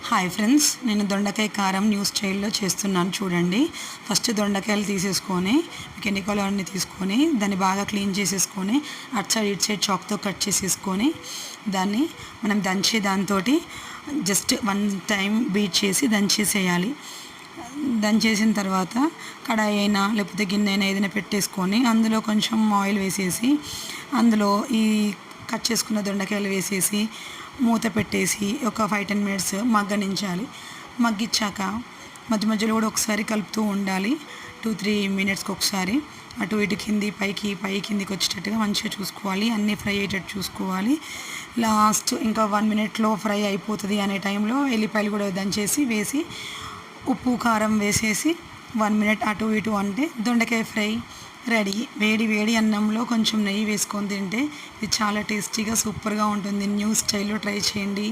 Hi friends, నేను దొండకాయ కారం న్యూ స్టైల్లో చేస్తున్నాను చూడండి. ఫస్ట్ దొండకాయలు తీసేసుకొని మీకు ఎన్ని కావాలో అన్ని తీసుకొని దాన్ని బాగా క్లీన్ చేసేసుకొని అటు సైడ్ ఇటు సైడ్ చాక్తో కట్ చేసేసుకొని దాన్ని మనం దంచే దాంతో జస్ట్ వన్ టైం బీట్ చేసి దంచేసేయాలి. దంచేసిన తర్వాత కడాయి అయినా లేకపోతే గిన్నె అయినా ఏదైనా పెట్టేసుకొని అందులో కొంచెం ఆయిల్ వేసేసి అందులో ఈ కట్ చేసుకున్న దొండకాయలు వేసేసి మూత పెట్టేసి ఒక 5-10 మినిట్స్ మగ్గనించాలి. మగ్గిచ్చాక మధ్య మధ్యలో కూడా ఒకసారి కలుపుతూ ఉండాలి. 2-3 మినిట్స్కి ఒకసారి అటు ఇటు కింది పైకి కిందికి వచ్చేటట్టుగా మంచిగా చూసుకోవాలి. అన్నీ ఫ్రై అయ్యేటట్టు చూసుకోవాలి. లాస్ట్ ఇంకా 1 మినిట్లో ఫ్రై అయిపోతుంది అనే టైంలో ఎల్లిపాయలు కూడా దంచేసి వేసి ఉప్పు కారం వేసేసి 1 మినిట్ అటు ఇటు అంటే దొండకాయ ఫ్రై రెడీ. వేడి వేడి అన్నంలో కొంచెం నెయ్యి వేసుకొని తింటే ఇది చాలా టేస్టీగా సూపర్గా ఉంటుంది. న్యూ స్టైల్లో ట్రై చేయండి.